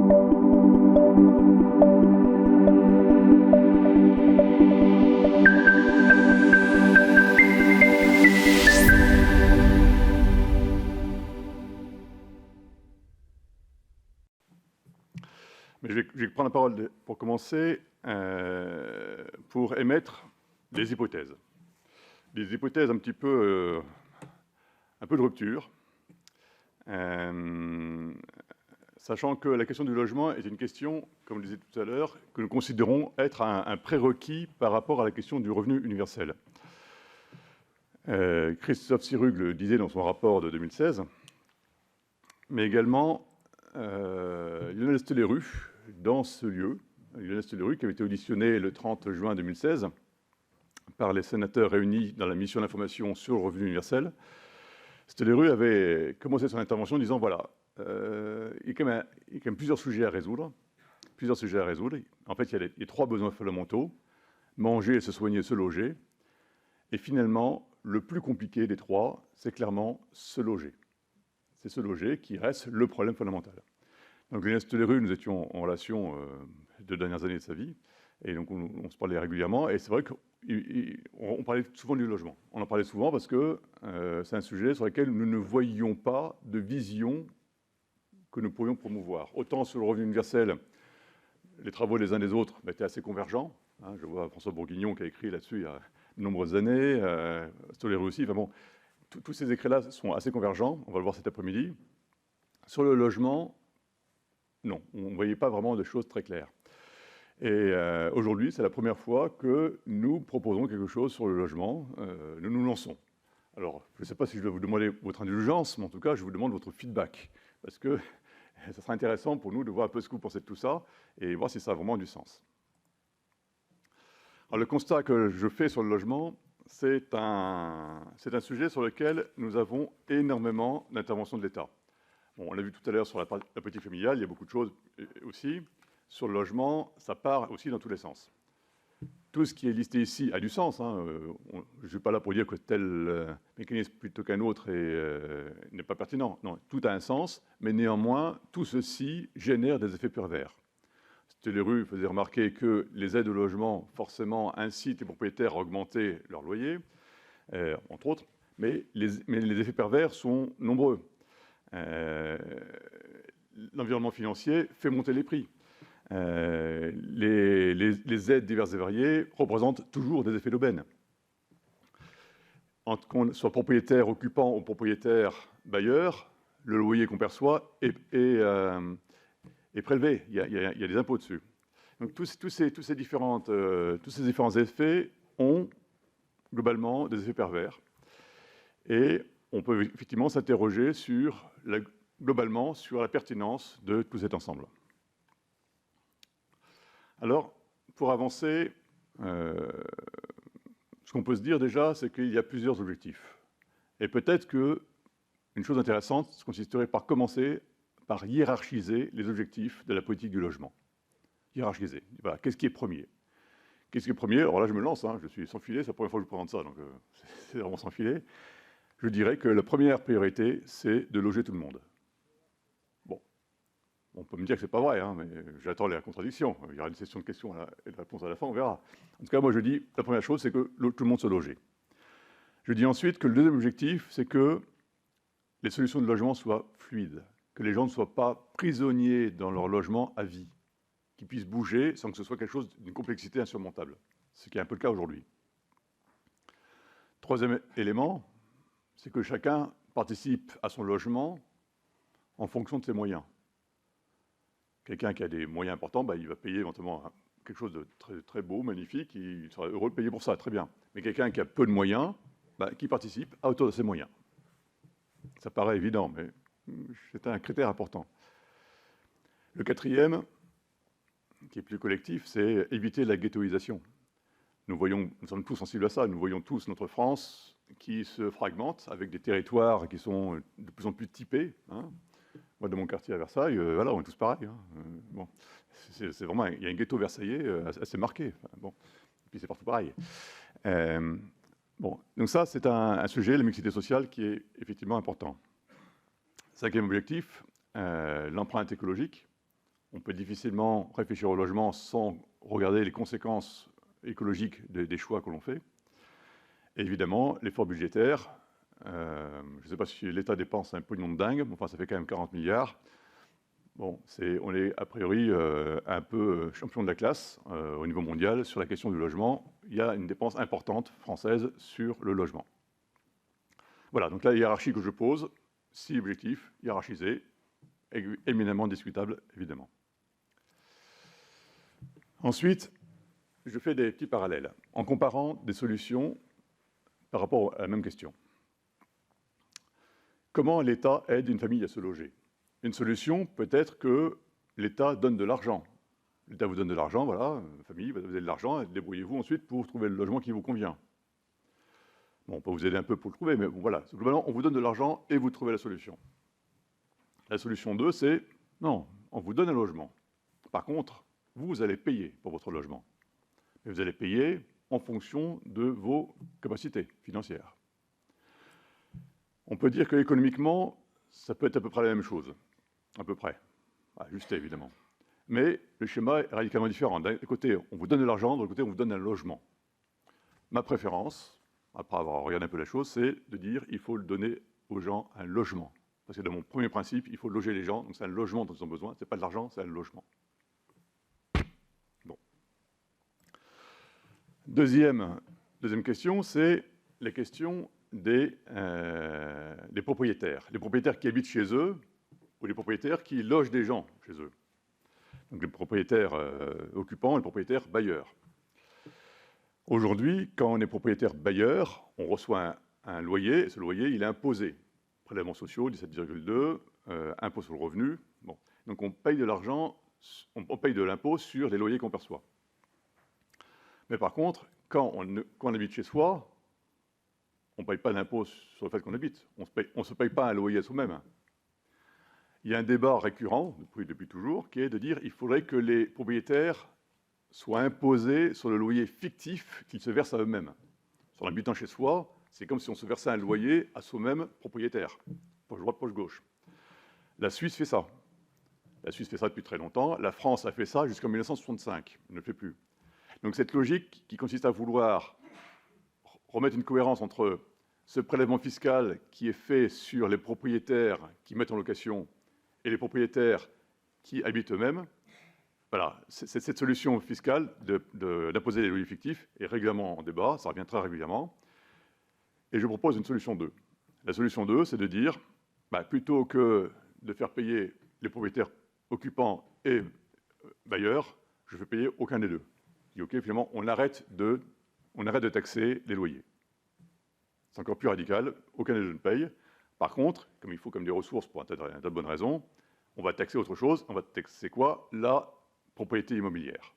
Mais je vais prendre la parole pour commencer, pour émettre des hypothèses. Des hypothèses un peu de rupture, sachant que la question du logement est une question, comme je le disais tout à l'heure, que nous considérons être un prérequis par rapport à la question du revenu universel. Christophe Sirugue le disait dans son rapport de 2016, mais également Lionel Stelleru, dans ce lieu, Lionel Stelleru qui avait été auditionné le 30 juin 2016 par les sénateurs réunis dans la mission d'information sur le revenu universel. Stelleru avait commencé son intervention en disant, voilà, il y a quand même plusieurs sujets à résoudre. En fait, il y a les trois besoins fondamentaux, manger, se soigner, se loger. Et finalement, le plus compliqué des trois, c'est clairement se loger. C'est se loger qui reste le problème fondamental. Donc, Lionel Stelleru, nous étions en relation 2 dernières années de sa vie, et donc on se parlait régulièrement, et c'est vrai qu'on parlait souvent du logement. On en parlait souvent parce que c'est un sujet sur lequel nous ne voyions pas de vision que nous pourrions promouvoir. Autant sur le revenu universel, les travaux des uns des autres étaient assez convergents. Hein, je vois François Bourguignon qui a écrit là-dessus il y a de nombreuses années, Stelleru aussi. Enfin bon, tous ces écrits-là sont assez convergents, on va le voir cet après-midi. Sur le logement, non, on ne voyait pas vraiment de choses très claires. Et aujourd'hui, c'est la première fois que nous proposons quelque chose sur le logement. Nous nous lançons. Alors, je ne sais pas si je vais vous demander votre indulgence, mais en tout cas, je vous demande votre feedback. Parce que ça sera intéressant pour nous de voir un peu ce que vous pensez de tout ça et voir si ça a vraiment du sens. Alors, le constat que je fais sur le logement, c'est un sujet sur lequel nous avons énormément d'interventions de l'État. Bon, on l'a vu tout à l'heure sur la politique familiale, il y a beaucoup de choses aussi. Sur le logement, ça part aussi dans tous les sens. Tout ce qui est listé ici a du sens. Hein. Je ne suis pas là pour dire que tel mécanisme plutôt qu'un autre n'est pas pertinent. Non, tout a un sens, mais néanmoins, tout ceci génère des effets pervers. Stelleru faisait remarquer que les aides au logement, forcément, incitent les propriétaires à augmenter leur loyer, entre autres, mais les effets pervers sont nombreux. L'environnement financier fait monter les prix. Les aides diverses et variées représentent toujours des effets d'aubaine. Qu'on soit propriétaire occupant ou propriétaire bailleur, le loyer qu'on perçoit est prélevé. Il y a des impôts dessus. Donc tous ces différents effets ont globalement des effets pervers. Et on peut effectivement s'interroger globalement sur la pertinence de tout cet ensemble. Alors, pour avancer, ce qu'on peut se dire déjà, c'est qu'il y a plusieurs objectifs. Et peut-être qu'une chose intéressante consisterait par commencer par hiérarchiser les objectifs de la politique du logement. Hiérarchiser. Voilà, qu'est-ce qui est premier? Qu'est-ce qui est premier? Alors là, je me lance, hein, je suis sans filet, c'est la première fois que je présente ça, donc c'est vraiment sans filet. Je dirais que la première priorité, c'est de loger tout le monde. Bon. On peut me dire que ce n'est pas vrai, hein, mais j'attends la contradiction. Il y aura une session de questions et de réponses à la fin, on verra. En tout cas, moi, je dis, la première chose, c'est que tout le monde soit logé. Je dis ensuite que le deuxième objectif, c'est que les solutions de logement soient fluides, que les gens ne soient pas prisonniers dans leur logement à vie, qu'ils puissent bouger sans que ce soit quelque chose d'une complexité insurmontable, ce qui est un peu le cas aujourd'hui. Troisième élément, c'est que chacun participe à son logement en fonction de ses moyens. Quelqu'un qui a des moyens importants, il va payer éventuellement quelque chose de très, très beau, magnifique, il sera heureux de payer pour ça, très bien. Mais quelqu'un qui a peu de moyens, qui participe à hauteur de ses moyens. Ça paraît évident, mais c'est un critère important. Le quatrième, qui est plus collectif, c'est éviter la ghettoisation. Nous sommes tous sensibles à ça, nous voyons tous notre France qui se fragmente avec des territoires qui sont de plus en plus typés. Hein. Moi, de mon quartier à Versailles, voilà, on est tous pareils. Hein. Bon, c'est vraiment, il y a un ghetto versaillais assez marqué. Enfin, bon, et puis c'est partout pareil. Bon, donc ça, c'est un sujet, la mixité sociale, qui est effectivement important. Cinquième objectif, l'empreinte écologique. On peut difficilement réfléchir au logement sans regarder les conséquences écologiques des choix que l'on fait. Et évidemment, l'effort budgétaire. Je ne sais pas si l'État dépense un pognon de dingue, mais enfin, ça fait quand même 40 milliards. Bon, on est a priori un peu champion de la classe au niveau mondial sur la question du logement. Il y a une dépense importante française sur le logement. Voilà, donc la hiérarchie que je pose, 6 objectifs, hiérarchisés, éminemment discutables, évidemment. Ensuite, je fais des petits parallèles en comparant des solutions par rapport à la même question. Comment l'État aide une famille à se loger? Une solution peut être que l'État donne de l'argent. L'État vous donne de l'argent, voilà, famille, vous avez de l'argent, débrouillez-vous ensuite pour trouver le logement qui vous convient. Bon, on peut vous aider un peu pour le trouver, mais bon, voilà. Globalement, on vous donne de l'argent et vous trouvez la solution. La solution 2, c'est non, on vous donne un logement. Par contre, vous allez payer pour votre logement. Mais vous allez payer en fonction de vos capacités financières. On peut dire qu'économiquement, ça peut être à peu près la même chose. À peu près. Ajusté, évidemment. Mais le schéma est radicalement différent. D'un côté, on vous donne de l'argent, de l'autre côté, on vous donne un logement. Ma préférence, après avoir regardé un peu la chose, c'est de dire qu'il faut donner aux gens un logement. Parce que dans mon premier principe, il faut loger les gens, donc c'est un logement dont ils ont besoin. Ce n'est pas de l'argent, c'est un logement. Bon. Deuxième question, c'est la question des propriétaires. Les propriétaires qui habitent chez eux ou les propriétaires qui logent des gens chez eux. Donc les propriétaires occupants et les propriétaires bailleurs. Aujourd'hui, quand on est propriétaire bailleur, on reçoit un loyer, et ce loyer, il est imposé. Prélèvements sociaux, 17,2, impôt sur le revenu. Bon. Donc on paye de l'argent, on paye de l'impôt sur les loyers qu'on perçoit. Mais par contre, quand on habite chez soi, on ne paye pas d'impôt sur le fait qu'on habite. On ne se paye pas un loyer à soi-même. Il y a un débat récurrent, depuis toujours, qui est de dire qu'il faudrait que les propriétaires soient imposés sur le loyer fictif qu'ils se versent à eux-mêmes. En habitant chez soi, c'est comme si on se versait un loyer à soi-même propriétaire. Poche droite, poche gauche. La Suisse fait ça. La Suisse fait ça depuis très longtemps. La France a fait ça jusqu'en 1965. Elle ne le fait plus. Donc cette logique qui consiste à vouloir remettre une cohérence entre ce prélèvement fiscal qui est fait sur les propriétaires qui mettent en location et les propriétaires qui habitent eux-mêmes, voilà, cette solution fiscale d'imposer les loyers fictifs est régulièrement en débat, ça revient très régulièrement. Et je propose une solution 2. La solution 2, c'est de dire, plutôt que de faire payer les propriétaires occupants et bailleurs, je ne fais payer aucun des deux. Je dis, OK, finalement, on arrête de taxer les loyers. C'est encore plus radical, aucun des deux ne paye. Par contre, comme il faut comme des ressources pour un tas de bonnes raisons, on va taxer autre chose. On va taxer quoi? La propriété immobilière.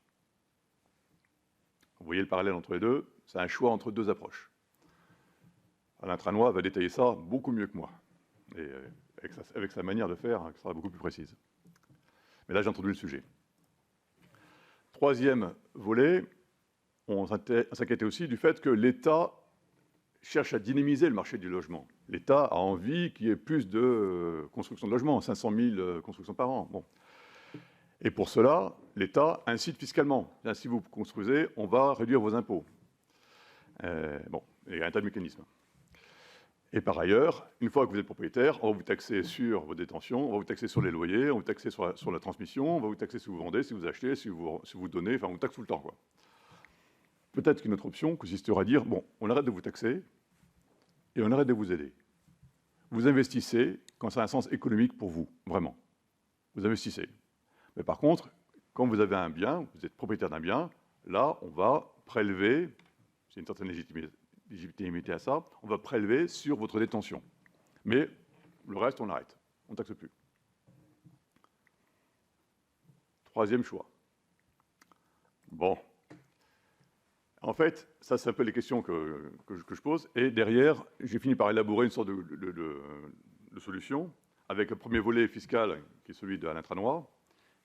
Vous voyez le parallèle entre les deux, c'est un choix entre deux approches. Alain Tranois va détailler ça beaucoup mieux que moi, et avec sa manière de faire, qui sera beaucoup plus précise. Mais là, j'introduis le sujet. Troisième volet, on s'inquiétait aussi du fait que l'État cherche à dynamiser le marché du logement. L'État a envie qu'il y ait plus de construction de logements, 500 000 constructions par an. Bon. Et pour cela, l'État incite fiscalement. Là, si vous construisez, on va réduire vos impôts. Bon, il y a un tas de mécanismes. Et par ailleurs, une fois que vous êtes propriétaire, on va vous taxer sur vos détentions, on va vous taxer sur les loyers, on va vous taxer sur la transmission, on va vous taxer si vous vendez, si vous achetez, si vous donnez, enfin on vous taxe tout le temps, quoi. Peut-être qu'une autre option consistera à dire, bon, on arrête de vous taxer et on arrête de vous aider. Vous investissez quand ça a un sens économique pour vous, vraiment. Vous investissez. Mais par contre, quand vous avez un bien, vous êtes propriétaire d'un bien, là, on va prélever, c'est une certaine légitimité à ça, on va prélever sur votre détention. Mais le reste, on arrête. On ne taxe plus. Troisième choix. Bon. En fait, ça, c'est un peu les questions que je pose. Et derrière, j'ai fini par élaborer une sorte de solution avec un premier volet fiscal, qui est celui de Alain Tranois,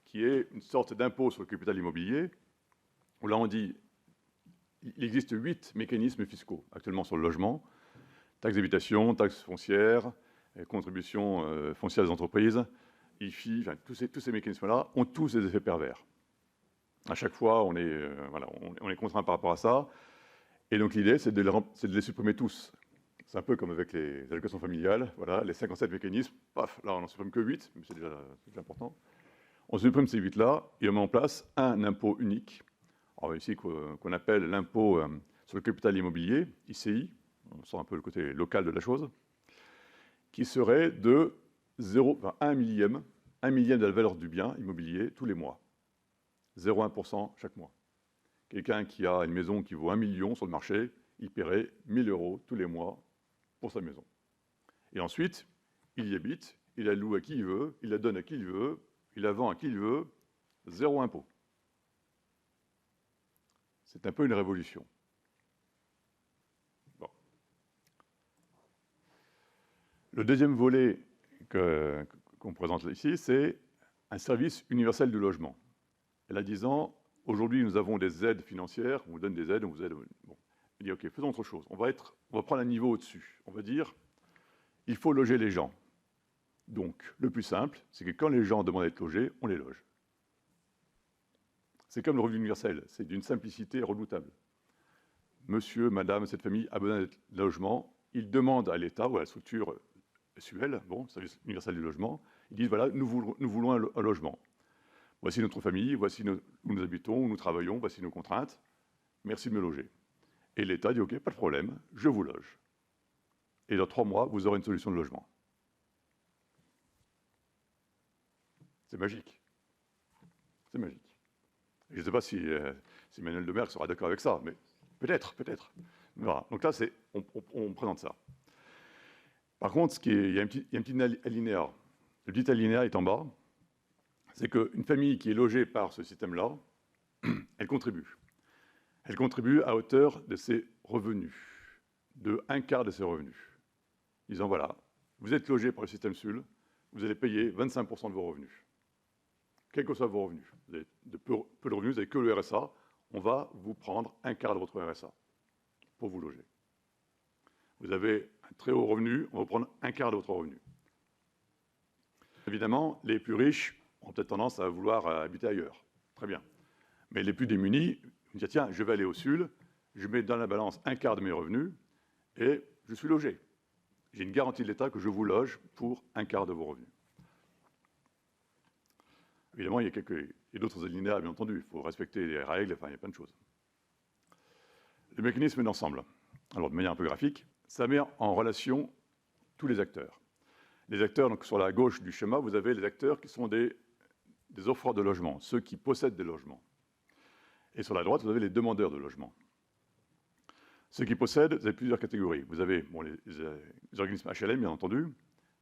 qui est une sorte d'impôt sur le capital immobilier, où là, on dit il existe 8 mécanismes fiscaux actuellement sur le logement. Taxe d'habitation, taxe foncière, contribution foncière des entreprises, IFI, enfin, tous ces mécanismes-là ont tous des effets pervers. À chaque fois, on est contraint par rapport à ça. Et donc l'idée, c'est de les supprimer tous. C'est un peu comme avec les allocations familiales. Voilà, les 57 mécanismes, paf, là on n'en supprime que 8, mais c'est déjà important. On supprime ces 8-là et on met en place un impôt unique, alors ici qu'on appelle l'impôt sur le capital immobilier, ICI, on sent un peu le côté local de la chose, qui serait de 1 millième de la valeur du bien immobilier tous les mois. 0,1% chaque mois. Quelqu'un qui a une maison qui vaut 1 million sur le marché, il paierait 1 000 € tous les mois pour sa maison. Et ensuite, il y habite, il la loue à qui il veut, il la donne à qui il veut, il la vend à qui il veut, 0 impôt. C'est un peu une révolution. Bon. Le deuxième volet qu'on présente ici, c'est un service universel du logement. Et là, disant, aujourd'hui, nous avons des aides financières, on vous donne des aides, on vous aide. Bon. Il dit, OK, faisons autre chose. On va prendre un niveau au-dessus. On va dire, il faut loger les gens. Donc, le plus simple, c'est que quand les gens demandent à être logés, on les loge. C'est comme le revenu universel, c'est d'une simplicité redoutable. Monsieur, madame, cette famille a besoin de logement, ils demandent à l'État ou à la structure SUL, bon, service universel du logement, ils disent, voilà, nous voulons un logement. Voici notre famille, voici où nous habitons, où nous travaillons, voici nos contraintes, merci de me loger. Et l'État dit, OK, pas de problème, je vous loge. Et dans 3 mois, vous aurez une solution de logement. C'est magique. C'est magique. Je ne sais pas si Emmanuel de Merck sera d'accord avec ça, mais peut-être. Voilà. Donc là, on présente ça. Par contre, il y a un petit alinéa. Le petit alinéa est en bas. C'est qu'une famille qui est logée par ce système-là, elle contribue. Elle contribue à hauteur de ses revenus, de 1/4 de ses revenus. Disant, voilà, vous êtes logé par le système SUL, vous allez payer 25% de vos revenus. Quels que soient vos revenus. Vous avez de peu de revenus, vous n'avez que le RSA, on va vous prendre 1/4 de votre RSA pour vous loger. Vous avez un très haut revenu, on va prendre 1/4 de votre revenu. Évidemment, les plus riches ont peut-être tendance à vouloir habiter ailleurs. Très bien. Mais les plus démunis, ils disent, tiens, je vais aller au SUL, je mets dans la balance 1/4 de mes revenus et je suis logé. J'ai une garantie de l'État que je vous loge pour 1/4 de vos revenus. Évidemment, il y a d'autres alinéas, bien entendu. Il faut respecter les règles, enfin, il y a plein de choses. Le mécanisme d'ensemble. Alors, de manière un peu graphique, ça met en relation tous les acteurs. Les acteurs, donc sur la gauche du schéma, vous avez les acteurs qui sont des offreurs de logement, ceux qui possèdent des logements. Et sur la droite, vous avez les demandeurs de logement. Ceux qui possèdent, vous avez plusieurs catégories. Vous avez les organismes HLM, bien entendu,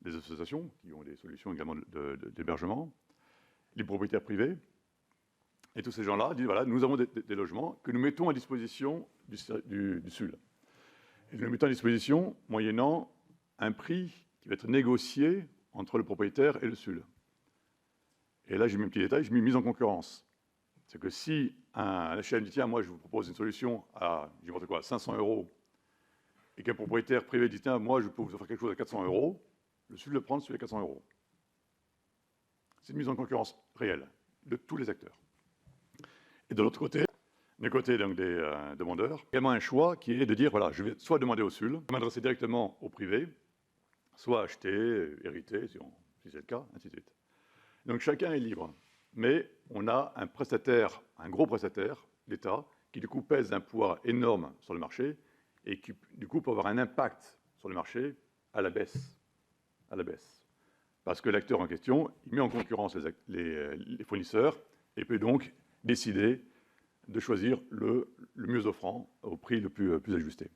les associations qui ont des solutions également d'hébergement, les propriétaires privés, et tous ces gens-là disent, voilà, nous avons des logements que nous mettons à disposition du SUL. Et nous les mettons à disposition moyennant un prix qui va être négocié entre le propriétaire et le SUL. Et là, j'ai mis un petit détail, j'ai mis mise en concurrence. C'est que si un HLM dit, tiens, moi, je vous propose une solution à, je dis n'importe quoi, 500 €, et qu'un propriétaire privé dit, tiens, moi, je peux vous offrir quelque chose à 400 €, le SUL le prend sur les 400 €. C'est une mise en concurrence réelle de tous les acteurs. Et de l'autre côté, du côté donc, des demandeurs, également un choix qui est de dire, voilà, je vais soit demander au SUL, m'adresser directement au privé, soit acheter, hériter, si c'est le cas, ainsi de suite. Donc chacun est libre. Mais on a un prestataire, un gros prestataire, l'État, qui du coup pèse un poids énorme sur le marché et qui du coup peut avoir un impact sur le marché à la baisse. À la baisse. Parce que l'acteur en question, il met en concurrence les fournisseurs et peut donc décider de choisir le mieux offrant au prix le plus ajusté.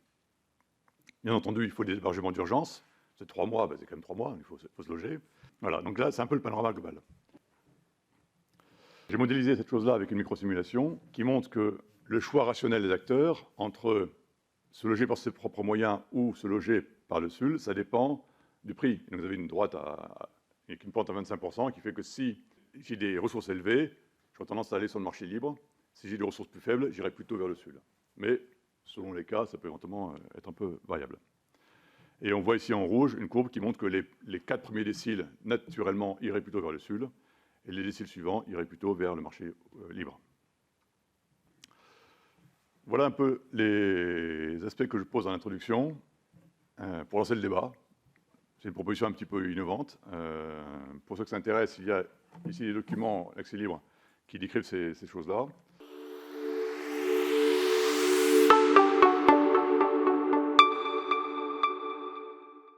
Bien entendu, il faut des hébergements d'urgence. C'est 3 mois, ben c'est quand même 3 mois, il faut se loger. Voilà, donc là, c'est un peu le panorama global. J'ai modélisé cette chose-là avec une microsimulation qui montre que le choix rationnel des acteurs entre se loger par ses propres moyens ou se loger par le SUL, ça dépend du prix. Donc vous avez une droite avec une pente à 25% qui fait que si j'ai des ressources élevées, j'aurai tendance à aller sur le marché libre. Si j'ai des ressources plus faibles, j'irai plutôt vers le SUL. Mais selon les cas, ça peut éventuellement être un peu variable. Et on voit ici en rouge une courbe qui montre que les 4 premiers déciles, naturellement, iraient plutôt vers le sud, et les déciles suivants iraient plutôt vers le marché libre. Voilà un peu les aspects que je pose en introduction pour lancer le débat. C'est une proposition un petit peu innovante. Pour ceux que ça intéresse, il y a ici des documents accès libre qui décrivent ces choses-là.